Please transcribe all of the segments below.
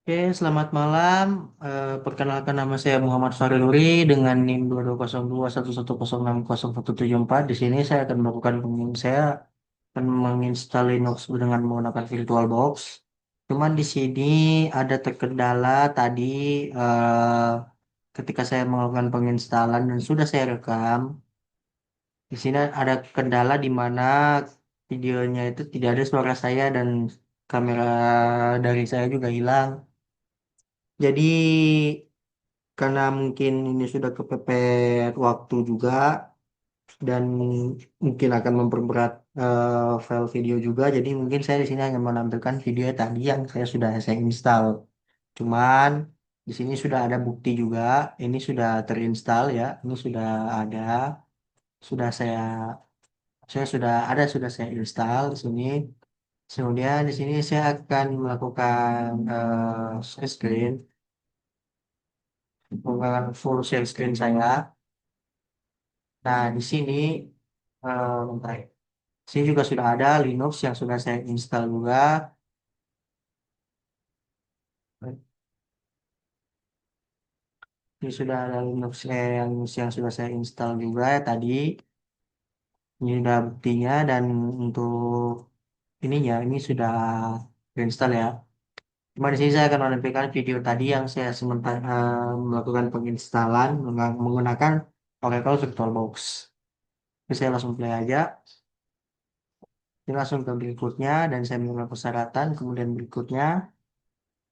Oke, selamat malam. Perkenalkan nama saya Muhammad Fariluri dengan NIM 220211106017. Di sini saya akan melakukan saya akan menginstal Linux dengan menggunakan VirtualBox. Cuman di sini ada terkendala tadi eh, ketika saya melakukan penginstalan dan sudah saya rekam. Di sini ada kendala di mana videonya itu tidak ada suara saya dan kamera dari saya juga hilang. Jadi karena mungkin ini sudah kepepet waktu juga dan mungkin akan memperberat file video juga. Jadi mungkin saya di sini hanya menampilkan video tadi yang saya install. Cuman di sini sudah ada bukti juga. Ini sudah terinstall ya. Ini sudah ada. Sudah sudah saya install di sini. Kemudian di sini saya akan melakukan share screen, menggunakan full share screen saya. Nah, di sini bentar. Sini juga sudah ada Linux yang sudah saya install juga. Ini sudah ada Linux yang sudah saya install juga ya tadi. Ini sudah buktinya dan untuk ininya ini sudah terinstall ya. Cuma di sini saya akan menampilkan video tadi yang saya sementara melakukan penginstalan menggunakan Oracle VirtualBox. Jadi saya langsung play aja. Ini langsung ke berikutnya dan saya menambah persyaratan. Kemudian berikutnya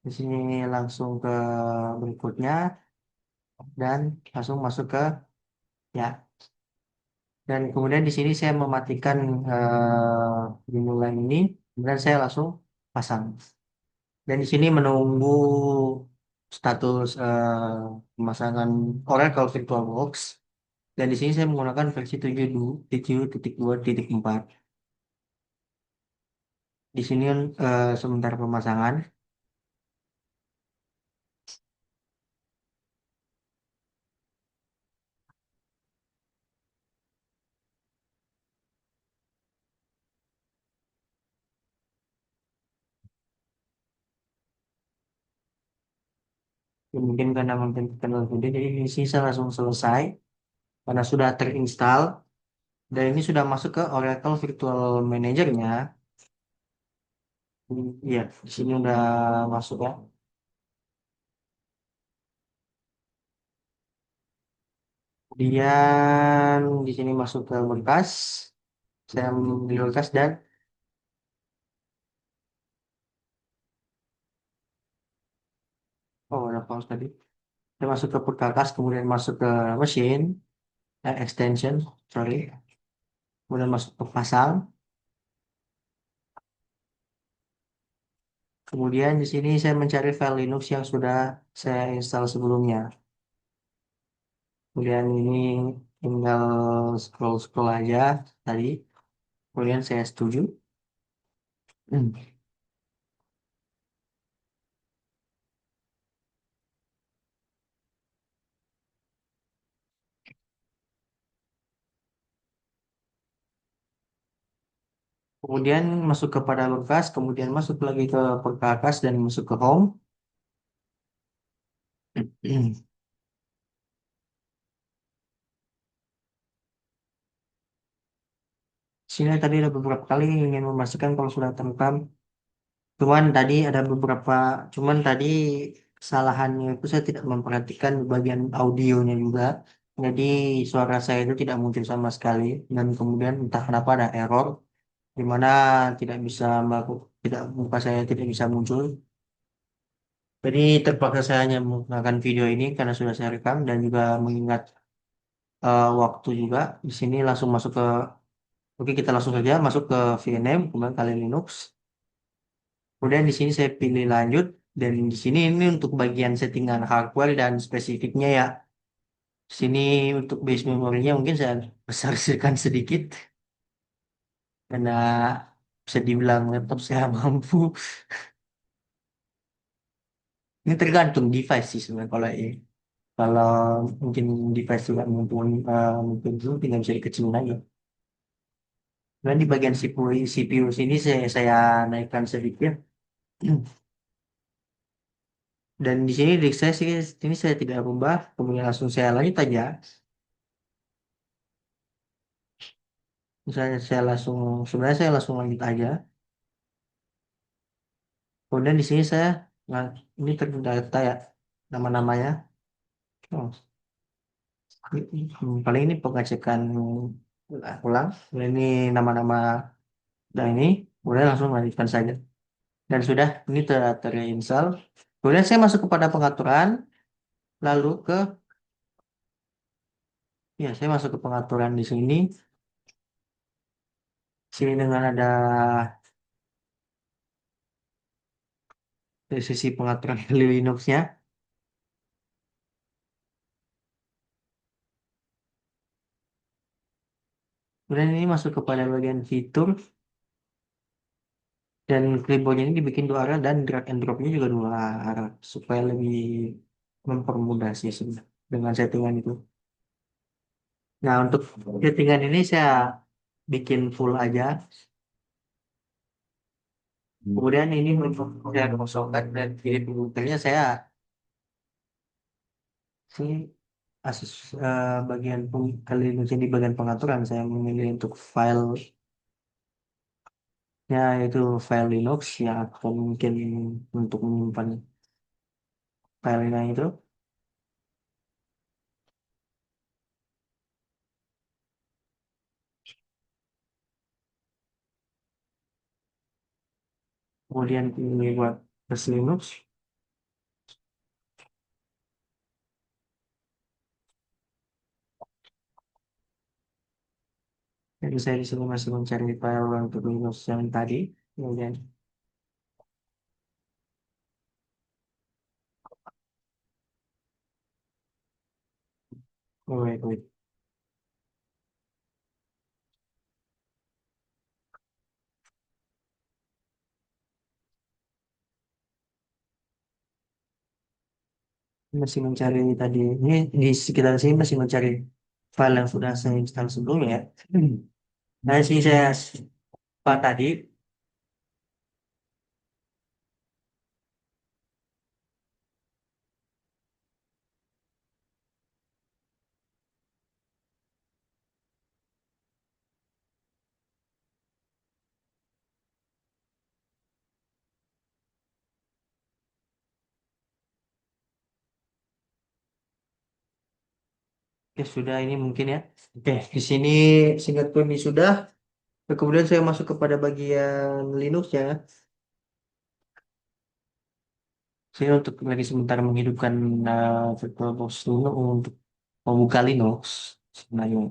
di sini langsung ke berikutnya dan langsung masuk ke ya. Dan kemudian di sini saya mematikan dimulai ini, kemudian saya langsung pasang. Dan di sini menunggu status pemasangan Oracle VirtualBox. Dan di sini saya menggunakan versi 7.2.4. Di sini sebentar pemasangan. Ya, mungkin karena mungkin kenal video, jadi di sini saya langsung selesai karena sudah terinstall. Dan ini sudah masuk ke Oracle Virtual Manager-nya. Iya, di sini udah masuk ya. Kemudian di sini masuk ke berkas. Saya ambil berkas dan oh ada pause tadi. Saya masuk ke berkas, kemudian masuk ke mesin, extension, sorry. Kemudian masuk ke pasang. Kemudian di sini saya mencari file Linux yang sudah saya install sebelumnya. Kemudian ini tinggal scroll-scroll aja tadi. Kemudian saya setuju. Hmm. Kemudian masuk kepada berkas, kemudian masuk lagi ke berkas dan masuk ke home. Sini tadi ada beberapa kali ingin memastikan kalau sudah terekam. Cuman cuman tadi kesalahannya itu saya tidak memperhatikan bagian audionya juga. Jadi suara saya itu tidak muncul sama sekali dan kemudian entah kenapa ada error di mana tidak muka saya tidak bisa muncul. Jadi terpaksa saya hanya menggunakan video ini karena sudah saya rekam dan juga mengingat waktu juga. Di sini langsung masuk ke Oke, kita langsung saja masuk ke VNM, kemudian kali Linux. Kemudian di sini saya pilih lanjut dan di sini ini untuk bagian settingan hardware dan spesifiknya ya. Di sini untuk base memorinya mungkin saya besarkan sedikit karena bisa dibilang laptop saya mampu. Ini tergantung device sih sebenarnya kalau mungkin device juga mungkin itu tinggal bisa dikecilin aja. Dan di bagian CPU sini saya naikkan sedikit. Dan di sini di saya sih ini saya tidak rubah, kemudian langsung saya lanjut aja. Misalnya saya langsung sebenarnya saya langsung lanjut aja. Kemudian di sini saya nah, ini terdata ya nama-namanya. Oh, paling ini pengecekan ulang. Nah, ini nama-nama dan ini kemudian langsung lanjutkan saja. Dan sudah ini terinstall. Kemudian saya masuk kepada pengaturan, lalu ke ya saya masuk ke pengaturan di sini. Sini dengan ada dari sisi pengaturan dari Linux-nya. Kemudian ini masuk kepada bagian fitur dan keyboardnya ini dibikin dua arah dan drag and drop-nya juga dua arah supaya lebih mempermudah sih sebenarnya dengan settingan itu. Nah untuk settingan ini saya bikin full aja. Kemudian ini untuk saya kosongkan dan kiri komputernya saya sini asus bagian kali ini di bagian pengaturan saya memilih untuk filenya itu file Linux yang akan mungkin untuk menyimpan filenya itu. Kemudian ini buat tes Linux. Jadi saya di sini masih mencari file untuk Linux yang tadi. Kemudian, oh, wait, wait. Masih mencari tadi. Ini di sekitar sini masih mencari file yang sudah saya install sebelumnya ya. Nah, sini saya Pak tadi. Oke, sudah ini mungkin ya. Oke, di sini singkatku ini sudah. Kemudian saya masuk kepada bagian Linux ya. Saya untuk lagi sebentar menghidupkan VirtualBox dulu untuk membuka Linux sebenarnya.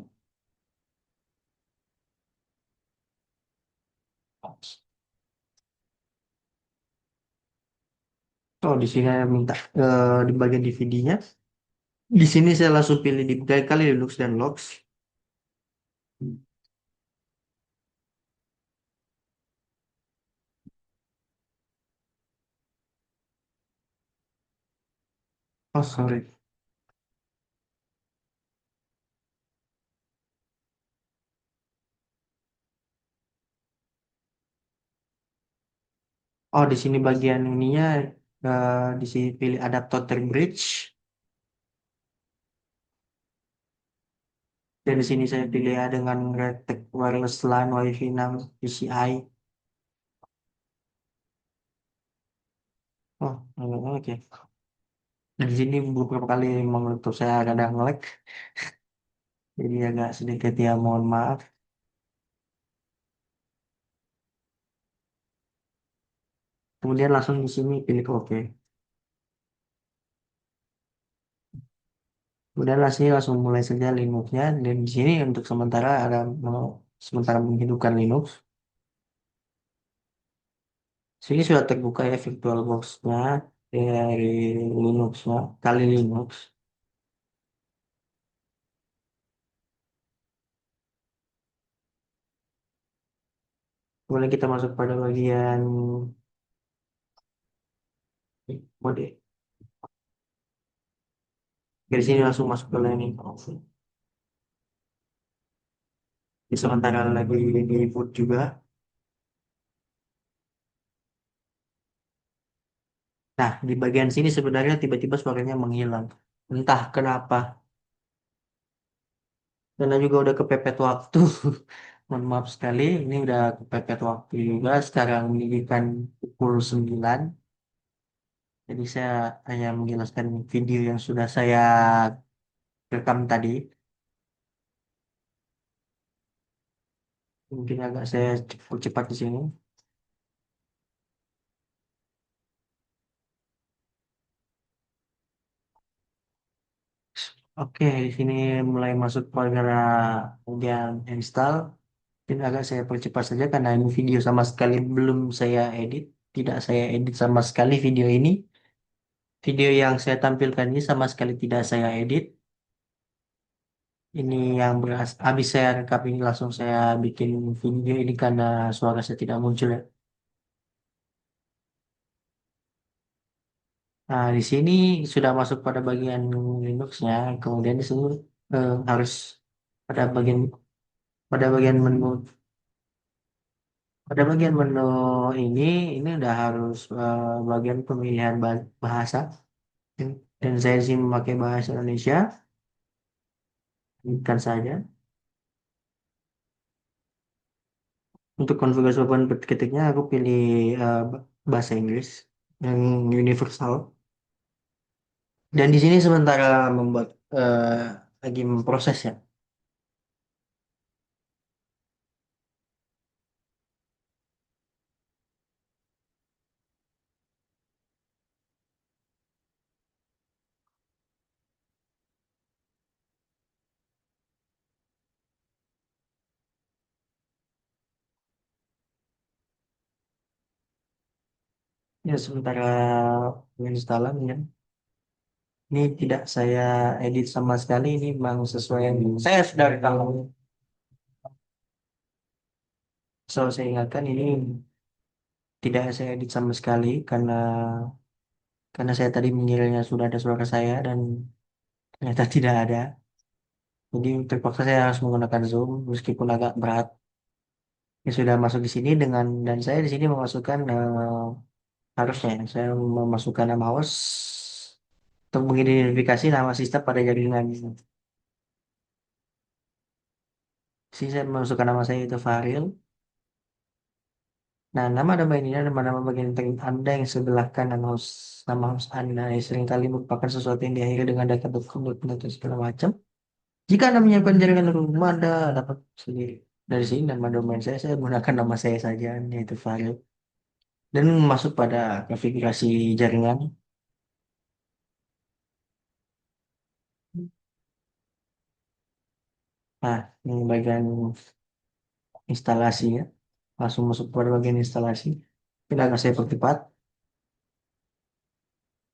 Oh, di sini saya minta di bagian DVD-nya. Di sini saya langsung pilih di kali Linux dan Logs. Oh, sorry. Oh, di sini bagian ininya di sini pilih adapter bridge. Dan di sini saya pilih ya dengan Retek Wireless LAN Wi-Fi 6 PCI. Oh, oke. Dan di sini beberapa kali memang untuk saya kadang lag. Jadi agak sedikit ya mohon maaf. Kemudian langsung di sini pilih OK. Kemudian langsung mulai saja Linux-nya. Dan di sini untuk sementara ada mau sementara menghidupkan Linux. Sini sudah terbuka ya VirtualBox-nya dari Linux-nya, kali Linux. Kemudian kita masuk pada bagian mode. Dari sini langsung masuk ke landing. Di sementara lagi di boot juga. Nah, di bagian sini sebenarnya tiba-tiba suaranya menghilang. Entah kenapa. Karena juga udah kepepet waktu. Mohon maaf sekali, ini udah kepepet waktu juga. Sekarang ini kan pukul 9. Jadi saya hanya menjelaskan video yang sudah saya rekam tadi. Mungkin agak saya cepat di sini. Oke, di sini mulai masuk pada bagian install. Dan agak saya percepat saja karena ini video sama sekali belum saya edit. Tidak saya edit sama sekali video ini. Video yang saya tampilkan ini sama sekali tidak saya edit. Ini yang habis saya rekap ini langsung saya bikin video ini karena suara saya tidak muncul ya. Nah, di sini sudah masuk pada bagian Linux-nya. Kemudian di sini harus pada bagian menu ini udah harus bagian pemilihan bahasa. Dan saya sih memakai bahasa Indonesia, bukan saja. Untuk konfigurasi papan ketiknya aku pilih bahasa Inggris yang universal. Dan di sini sementara membuat lagi memproses ya. Ya sementara penginstalan ya. Ini tidak saya edit sama sekali. Ini memang sesuai yang saya sudah rekam. So saya ingatkan ini tidak saya edit sama sekali karena saya tadi mengiranya sudah ada suara saya dan ternyata tidak ada. Jadi terpaksa saya harus menggunakan Zoom meskipun agak berat. Ya sudah masuk di sini dan saya di sini memasukkan harusnya saya memasukkan nama host untuk mengidentifikasi nama sistem pada jaringan. Sini saya memasukkan nama saya itu Faril. Nah, nama domain ini adalah nama bagian internet Anda yang sebelah kanan host nama host Anda yang seringkali merupakan sesuatu yang diakhiri dengan data.com, atau segala macam. Jika Anda menyiapkan jaringan rumah, Anda dapat sendiri. Dari sini nama domain saya gunakan nama saya saja, yaitu Faril. Dan masuk pada konfigurasi jaringan. Nah, ini bagian instalasinya. Langsung masuk pada bagian instalasi. Tidak akan saya percepat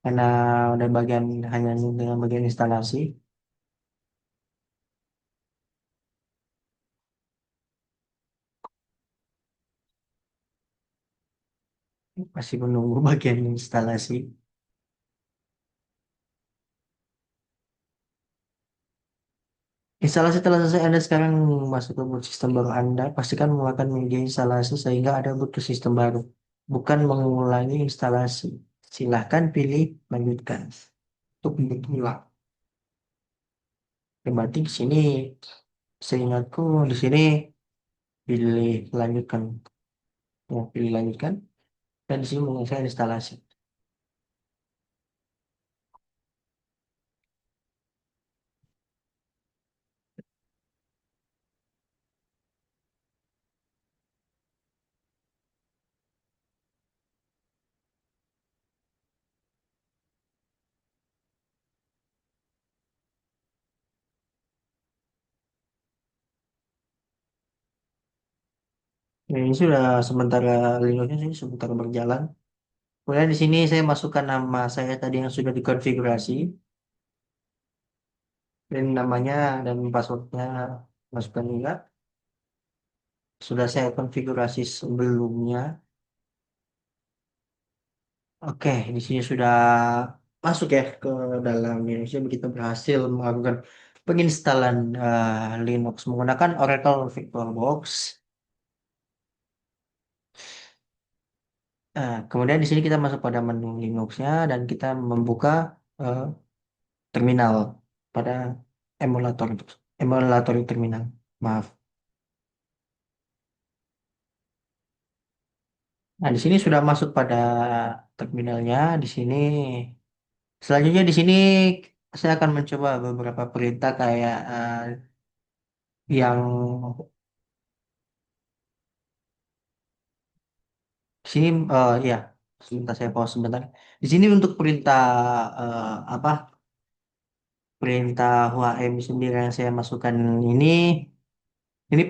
karena ada bagian hanya dengan bagian instalasi. Masih menunggu bagian instalasi. Instalasi telah selesai. Anda sekarang masuk ke boot sistem baru Anda. Pastikan menggunakan media instalasi sehingga ada boot ke sistem baru. Bukan mengulangi instalasi. Silahkan pilih lanjutkan untuk boot ulang. Ya, berarti di sini seingatku di sini pilih lanjutkan. Ya, pilih lanjutkan. Dan di sini mengusahakan instalasi. Nah, ini sudah sementara Linuxnya sini sementara berjalan. Kemudian di sini saya masukkan nama saya tadi yang sudah dikonfigurasi dan namanya dan passwordnya masukkan juga. Sudah saya konfigurasi sebelumnya. Oke, di sini sudah masuk ya ke dalam Linux. Jadi kita berhasil melakukan penginstalan Linux menggunakan Oracle VirtualBox. Kemudian di sini kita masuk pada menu Linux-nya dan kita membuka eh, terminal pada emulator emulator terminal. Maaf. Nah, di sini sudah masuk pada terminalnya. Di sini selanjutnya di sini saya akan mencoba beberapa perintah kayak yang di sini ya sebentar saya pause sebentar. Di sini untuk perintah apa? Perintah HM sendiri yang saya masukkan ini ini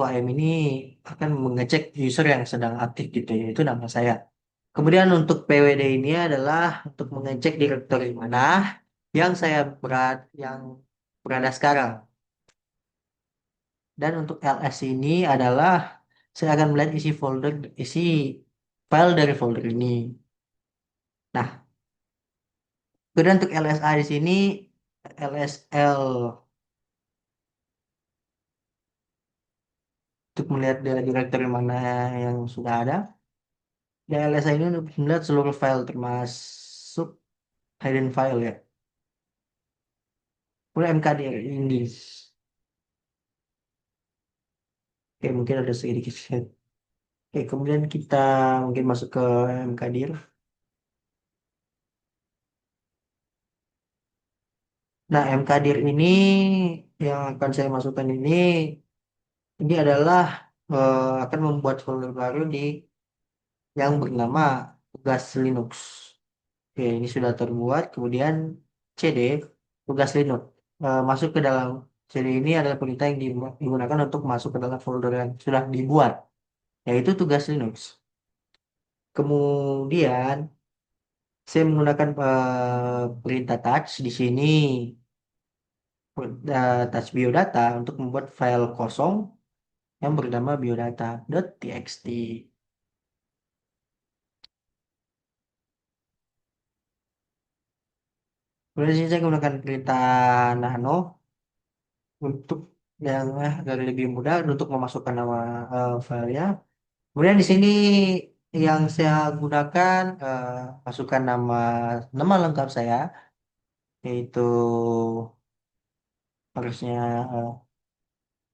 HM ini akan mengecek user yang sedang aktif gitu ya. Itu nama saya. Kemudian untuk PWD ini adalah untuk mengecek direktori mana yang berada sekarang. Dan untuk LS ini adalah saya akan melihat isi file dari folder ini. Nah, kemudian untuk LSA di sini LSL untuk melihat direktori mana yang sudah ada. Dan LSA ini untuk melihat seluruh file termasuk hidden file ya. Kemudian MKDR ini. Oke, mungkin ada sedikit. Oke, kemudian kita mungkin masuk ke MKDIR. Nah, MKDIR ini yang akan saya masukkan ini adalah akan membuat folder baru yang bernama tugas Linux. Oke, ini sudah terbuat. Kemudian CD tugas Linux. Masuk ke dalam CD ini adalah perintah yang digunakan untuk masuk ke dalam folder yang sudah dibuat, yaitu tugas Linux. Kemudian saya menggunakan perintah touch di sini. Touch biodata untuk membuat file kosong yang bernama biodata.txt. Kemudian di sini saya menggunakan perintah nano untuk yang agar lebih mudah untuk memasukkan nama filenya. Kemudian di sini yang saya gunakan masukkan nama lengkap saya, yaitu harusnya eh,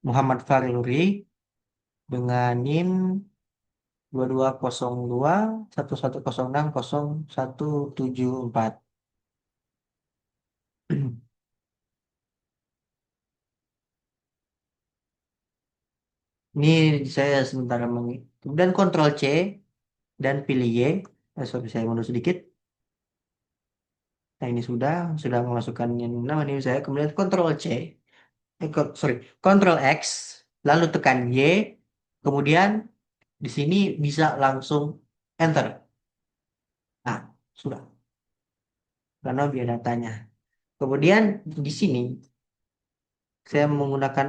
Muhammad Farluri dengan NIM 2202 11060174. Ini saya sementara kemudian Ctrl C dan pilih Y. Sorry, saya mundur sedikit. Nah, ini sudah memasukkan nama ini saya. Kemudian Ctrl C, sorry, Ctrl X, lalu tekan Y. Kemudian di sini bisa langsung Enter. Nah, sudah. Karena biar datanya. Kemudian di sini saya menggunakan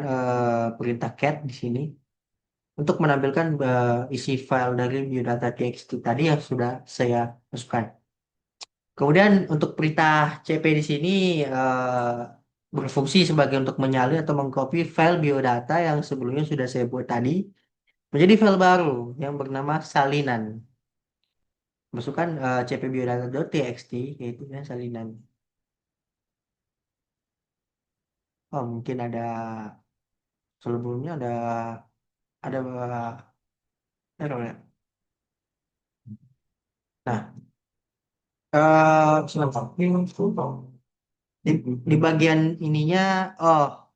perintah cat di sini untuk menampilkan isi file dari biodata.txt tadi yang sudah saya masukkan. Kemudian untuk perintah CP di sini berfungsi sebagai untuk menyalin atau mengcopy file biodata yang sebelumnya sudah saya buat tadi menjadi file baru yang bernama salinan. Masukkan CP biodata.txt yaitu ya, salinan. Oh, mungkin sebelumnya ada error ya. Nah, sebentar. Di, di bagian ininya, oh,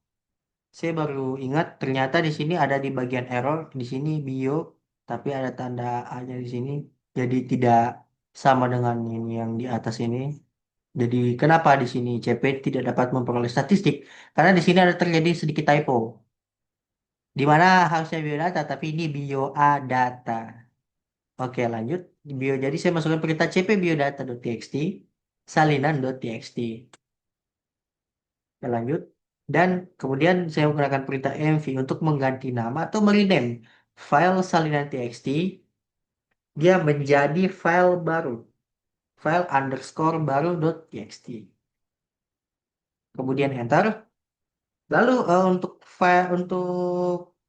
saya baru ingat ternyata di sini ada di bagian error di sini bio, tapi ada tanda A-nya di sini, jadi tidak sama dengan ini yang di atas ini. Jadi kenapa di sini CP tidak dapat memperoleh statistik? Karena di sini ada terjadi sedikit typo, di mana harusnya biodata, tapi ini bio A data. Oke, lanjut. Bio, jadi saya masukkan perintah cp biodata.txt, salinan.txt. Kita lanjut. Dan kemudian saya menggunakan perintah env untuk mengganti nama atau merename file salinan txt. Dia menjadi file baru. File underscore baru.txt. Kemudian enter. Lalu untuk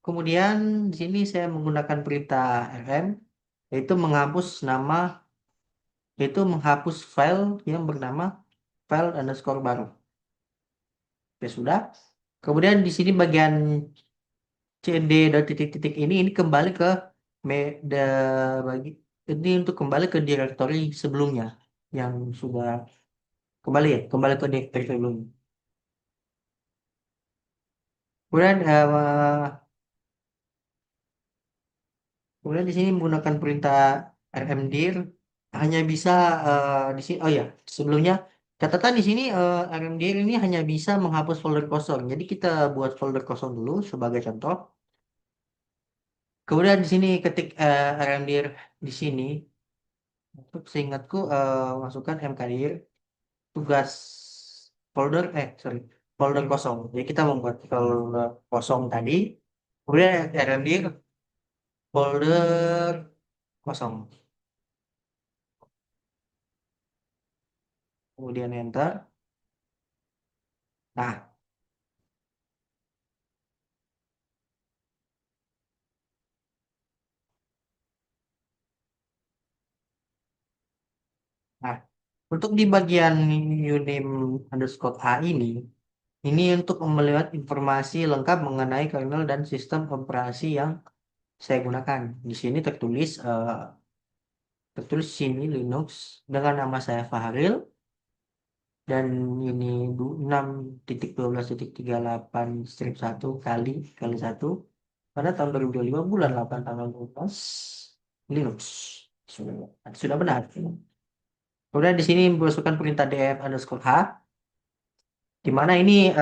kemudian di sini saya menggunakan perintah rm yaitu menghapus file yang bernama file underscore baru. Ya sudah. Kemudian di sini bagian cd dan titik-titik ini kembali ke bagi ini untuk kembali ke directory sebelumnya yang sudah kembali ke directory sebelumnya. Kemudian kemudian di sini menggunakan perintah rmdir hanya bisa di sini, oh ya, sebelumnya catatan di sini rmdir ini hanya bisa menghapus folder kosong. Jadi kita buat folder kosong dulu sebagai contoh. Kemudian di sini ketik rmdir di sini, untuk seingatku masukkan mkdir tugas folder kosong. Jadi kita membuat folder kosong tadi. Kemudian rmdir folder kosong. Kemudian enter. Nah, nah, untuk di bagian uname underscore A ini untuk melihat informasi lengkap mengenai kernel dan sistem operasi yang saya gunakan. Di sini tertulis sini Linux dengan nama saya Fahril dan ini 6.12.38 strip 1 kali 1 pada tahun 2025 bulan 8 tanggal 12 Linux. Sudah benar. Kemudian di sini masukkan perintah df underscore h, di mana ini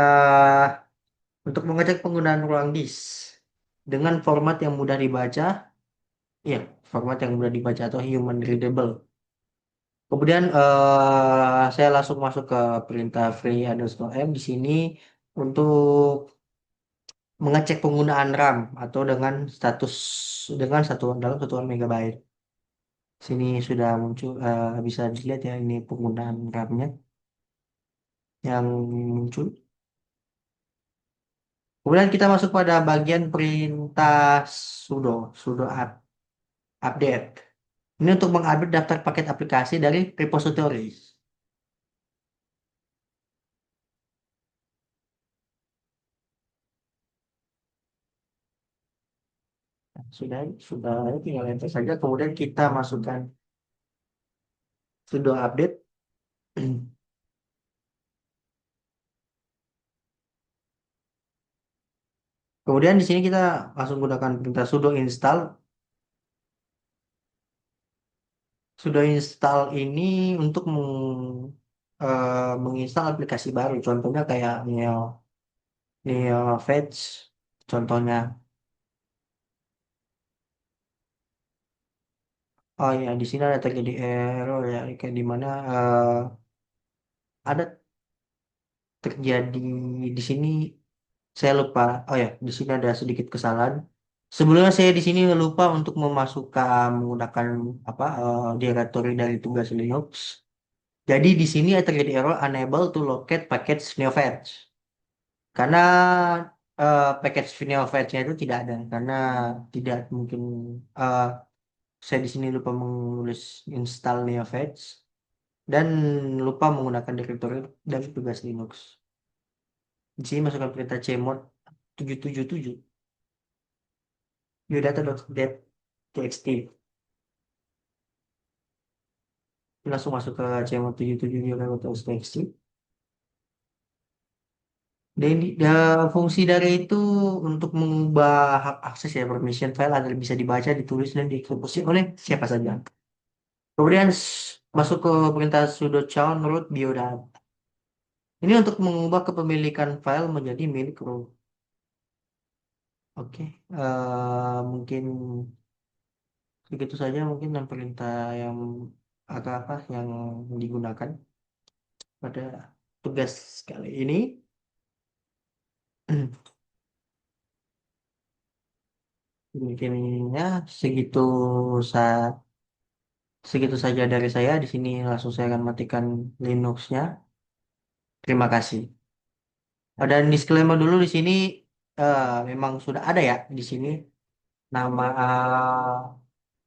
untuk mengecek penggunaan ruang disk dengan format yang mudah dibaca, ya, format yang mudah dibaca atau human readable. Kemudian saya langsung masuk ke perintah free underscore m di sini untuk mengecek penggunaan RAM atau dengan satuan dalam satuan megabyte. Sini sudah muncul, bisa dilihat ya ini penggunaan RAM-nya yang muncul. Kemudian kita masuk pada bagian perintah sudo, update. Ini untuk mengupdate daftar paket aplikasi dari repository. Nah, sudah tinggal enter saja. Kemudian kita masukkan sudo update. Kemudian di sini kita langsung gunakan perintah sudo install. Sudo install ini untuk menginstal aplikasi baru. Contohnya kayak NeoFetch. Contohnya. Oh ya, di sini ada terjadi error ya, kayak di mana ada terjadi di sini saya lupa. Oh ya, di sini ada sedikit kesalahan. Sebelumnya saya di sini lupa untuk memasukkan menggunakan directory dari tugas Linux. Jadi di sini ada terjadi error unable to locate package neofetch. Karena package neofetch-nya itu tidak ada karena tidak mungkin eh, saya di sini lupa menulis install neofetch dan lupa menggunakan directory dari tugas Linux. Di sini masukkan perintah cmod 777 biodata.dat.txt. Langsung masuk ke cmod 77 biodata.txt. Dan fungsi dari itu untuk mengubah hak akses ya permission file agar bisa dibaca, ditulis, dan dieksekusi oleh siapa saja. Kemudian masuk ke perintah sudo chown root biodata. Ini untuk mengubah kepemilikan file menjadi milik root. Oke, mungkin begitu saja mungkin dan perintah yang agak apa yang digunakan pada tugas kali ini. Mungkin ya segitu sa segitu saja dari saya. Di sini langsung saya akan matikan Linux-nya. Terima kasih. Dan disclaimer dulu di sini memang sudah ada ya di sini nama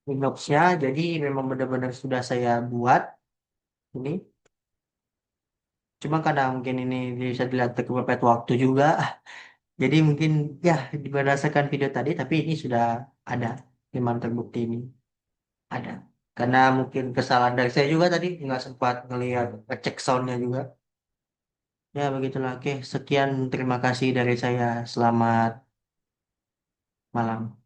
Linux-nya. Jadi memang benar-benar sudah saya buat ini. Cuma karena mungkin ini bisa dilihat kepepet waktu juga. Jadi mungkin ya berdasarkan video tadi, tapi ini sudah ada, memang terbukti ini ada. Karena mungkin kesalahan dari saya juga tadi nggak sempat ngelihat ngecek soundnya juga. Ya begitulah. Oke, sekian terima kasih dari saya. Selamat malam.